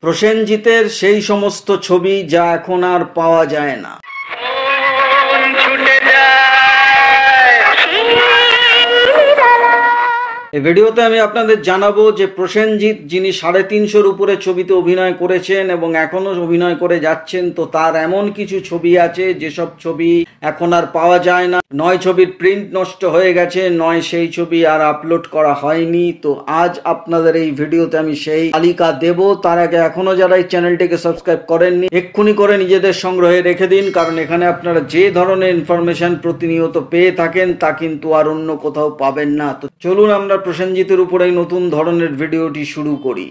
প্রসেনজিতের সেই সমস্ত ছবি যা এখন আর পাওয়া যায় না। এই ভিডিওতে আমি আপনাদের জানাবো যে প্রসেনজিৎ যিনি 350-র উপরে ছবিতে অভিনয় করেছেন এবং এখনো অভিনয় করে যাচ্ছেন, তো তার এমন কিছু ছবি আছে যেসব ছবি এখন আর পাওয়া যায় না। নয় ছবির প্রিন্ট নষ্ট হয়ে গেছে, নয় সেই ছবি আর আপলোড করা হয়নি। তো আজ আপনাদের এই ভিডিওতে আমি সেই তালিকা দেব। তার আগে এখনো যারা এই চ্যানেলটিকে সাবস্ক্রাইব করেননি, এক্ষুনি করে নিজেদের সংগ্রহে রেখে দিন, কারণ এখানে আপনারা যে ধরনের ইনফরমেশন প্রতিনিয়ত পেয়ে থাকেন তা কিন্তু আর অন্য কোথাও পাবেন না। তো চলুন আমরা প্রসেনজিতের উপরে নতুন ধরনের ভিডিওটি শুরু করি।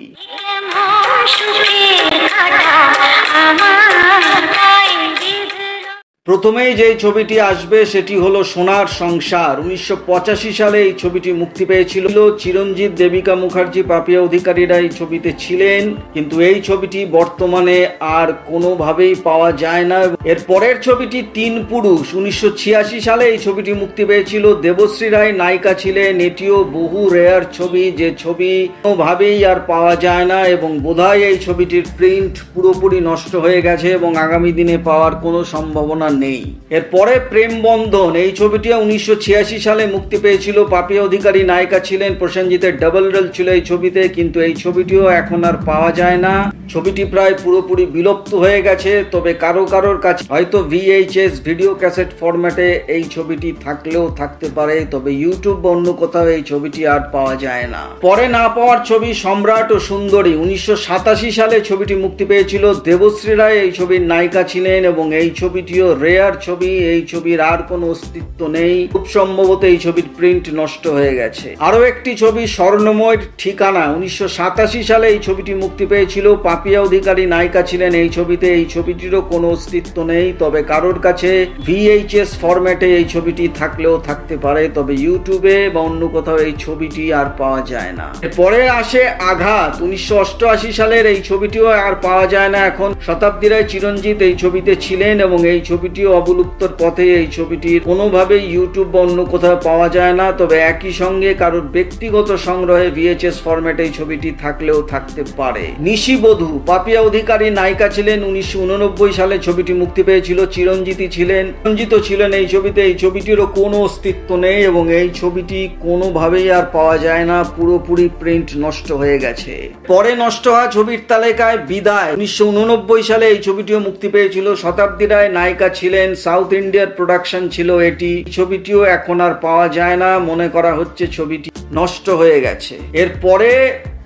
প্রথমেই যে ছবিটি আসবে সেটি হলো সোনার সংসার। 1985 সালে এই ছবিটি মুক্তি পেয়েছিল। চিরঞ্জিত, দেবিকা মুখার্জি, পাপিয়া অধিকারীরা এই ছবিতে ছিলেন, কিন্তু এই ছবিটি বর্তমানে আর কোনোভাবেই পাওয়া যায় না। এর পরের ছবিটি তিন পুরুষ। 1986 সালে এই ছবিটি মুক্তি পেয়েছিল। দেবশ্রী রায় নায়িকা ছিলেন। এটিও বহু রেয়ার ছবি, যে ছবি কোনোভাবেই আর পাওয়া যায় না এবং বোধহয় এই ছবিটির প্রিন্ট পুরোপুরি নষ্ট হয়ে গেছে এবং আগামী দিনে পাওয়ার কোনো সম্ভাবনা নেই। এরপরে প্রেম বন্ধন, এই ছবিটি 1986 সালে মুক্তি পেয়েছিল। পাপিয়া অধিকারী নায়িকা ছিলেন, প্রসেনজিতের ডাবল রোল ছিল এই ছবিতে, কিন্তু এই ছবিটিও এখন আর পাওয়া যায় না। ছবিটি প্রায় পুরোপুরি বিলুপ্ত হয়ে গেছে, তবে কারোর কাছে হয়তো VHS ভিডিও ক্যাসেট ফরম্যাটে এই ছবিটি থাকলেও থাকতে পারে, তবে ইউটিউব বা অন্য কোথাও এই ছবিটি আর পাওয়া যায় না। পরে না পাওয়ার ছবি সম্রাট ও সুন্দরী। 1987 সালে ছবিটি মুক্তি পেয়েছিল। দেবশ্রী রায় এই ছবির নায়িকা ছিলেন এবং এই ছবিটিও রেয়ার ছবি। এই ছবির আর কোনো অস্তিত্ব নেই, খুব সম্ভবত এই ছবির প্রিন্ট নষ্ট হয়ে গেছে। আরো একটি ছবি স্বর্ণময়ের ঠিকানা। 1987 সালে এই ছবিটি মুক্তি পেয়েছিল। পাপিয়া অধিকারী নায়িকা ছিলেন এই ছবিতে। এই ছবিটিরও কোনো অস্তিত্ব নেই, তবে কারোর কাছে VHS ফরম্যাটে এই ছবিটি থাকলেও থাকতে পারে, তবে ইউটিউবে বা অন্য কোথাও এই ছবিটি আর পাওয়া যায় না। এরপরে আসে আঘাত। 1988 সালের এই ছবিটিও আর পাওয়া যায় না এখন। শতাব্দী রায়, চিরঞ্জিত এই ছবিতে ছিলেন এবং এই ছবিটিও অবলুপ্তর পথে। এই ছবিটির কোনোভাবেই ইউটিউব বা অন্য কোথাও পাওয়া যায় না, তবে একই সঙ্গে কারোর ব্যক্তিগত সংগ্রহে VHS ফরম্যাটে এই ছবিটি থাকলেও থাকতে পারে। নিশিবধূ, পাপিয়া অধিকারী নায়িকা ছিলেন। 1989 সালে ছবিটি মুক্তি পেয়েছিল। চিরঞ্জিত ছিলেন এই ছবিতে। এই ছবিটিরও কোনো অস্তিত্ব নেই এবং এই ছবিটি কোনোভাবেই আর পাওয়া যায় না, পুরোপুরি প্রিন্ট নষ্ট হয়ে গেছে। পরে নষ্ট হওয়া ছবির তালিকায় বিদায়। 1989 সালে এই ছবিটিও মুক্তি পেয়েছিল। শতাব্দী রায় নায়িকা ছিলেন। সাউথ ইন্ডিয়ার প্রোডাকশন ছিল এটি। ছবিটিও এখন আর পাওয়া যায় না, মনে করা হচ্ছে ছবিটি নষ্ট হয়ে গেছে। এরপরে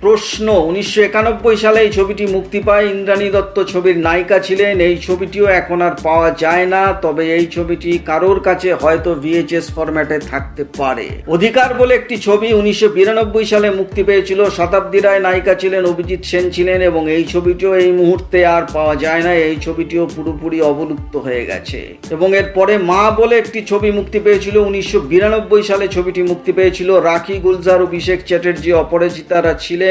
প্রশ্ন, 1991 সালে এই ছবিটি মুক্তি পায়। ইন্দ্রাণী দত্ত ছবির নায়িকা ছিলেন। এই ছবিটিও এখন আর পাওয়া যায় না, তবে এই ছবিটি কারোর কাছে হয়তো VHS ফরম্যাটে থাকতে পারে। অধিকার বলে একটি ছবি 1992 সালে মুক্তি পেয়েছিল। শতাব্দী রায় নায়িকা ছিলেন, অভিজিৎ সেন ছিলেন এবং এই ছবিটিও এই মুহূর্তে আর পাওয়া যায় না। এই ছবিটিও পুরোপুরি অবলুপ্ত হয়ে গেছে। এবং এরপরে মা বলে একটি ছবি মুক্তি পেয়েছিল। 1992 সালে ছবিটি মুক্তি পেয়েছিল। রাখি গুলজার, অভিষেক চ্যাটার্জি, অপরাজিতারা ছিলেন।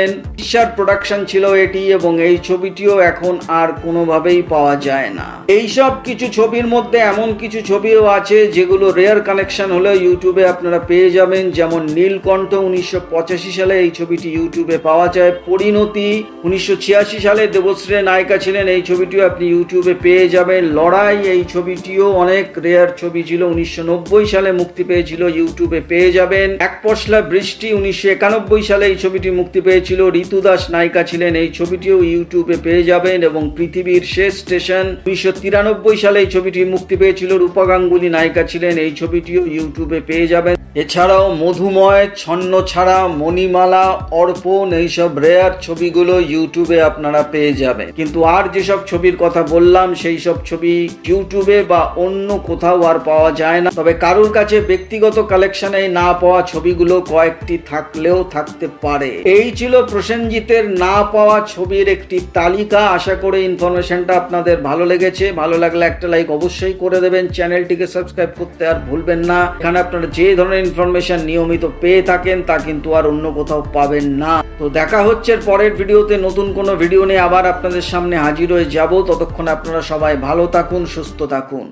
প্রোডাকশন ছিল এটি এবং এই ছবিটিও এখন আর কোনোভাবেই পাওয়া যায় না। এইসব কিছু ছবির মধ্যে এমন কিছু ছবিও আছে যেগুলো রেয়ার কানেকশন হলে ইউটিউবে আপনারা পেয়ে যাবেন, যেমন নীলকণ্ঠ 1985 সালে এই ছবিটি ইউটিউবে পাওয়া যায়। পরিণতি 1986 সালে দেবশ্রী নায়িকা ছিলেন, এই ছবিটিও আপনি ইউটিউবে পেয়ে যাবেন। লড়াই, এই ছবিটিও অনেক রেয়ার ছবি ছিল, 1990 সালে মুক্তি পেয়েছিল, ইউটিউবে পেয়ে যাবেন। এক পশলা বৃষ্টি 1991 সালে এই ছবিটি মুক্তি পেয়েছিল। ঋতু দাস নায়িকা ছিলেন, এই ছবিটিও ইউটিউবে পেয়ে যাবেন। এবং পৃথিবীর শেষ স্টেশন 1993 সালে এই ছবিটি মুক্তি পেয়েছিল। রূপা গাঙ্গুলি নায়িকা ছিলেন, এই ছবিটিও ইউটিউবে পেয়ে যাবেন। এছাড়াও মধুময়, ছন্ন ছাড়া, মণিমালা, অর্পণ, এইসব রেয়ার ছবিগুলো ইউটিউবে আপনারা পেয়ে যাবেন। কিন্তু আর যেসব ছবির কথা বললাম সেই সব ছবি ইউটিউবে বা অন্য কোথাও আর পাওয়া যায় না, তবে কারোর কাছে ব্যক্তিগত কালেকশনে না পাওয়া ছবিগুলো কয়েকটি থাকলেও থাকতে পারে। এই ছিল প্রসেনজিতের না পাওয়া ছবির একটি তালিকা। আশা করি ইনফরমেশনটা আপনাদের ভালো লেগেছে। ভালো লাগলে একটা লাইক অবশ্যই করে দেবেন। চ্যানেলটিকে সাবস্ক্রাইব করতে আর ভুলবেন না। এখানে আপনারা যে ধরনের ইনফরমেশন নিয়মিত পেয়ে থাকেন তা কিন্তু আর অন্য কোথাও পাবেন না। তো দেখা হচ্ছে পরের ভিডিওতে। নতুন কোনো ভিডিও নিয়ে আবার আপনাদের সামনে হাজির হয়ে যাব। ততক্ষণ আপনারা সবাই ভালো থাকুন, সুস্থ থাকুন।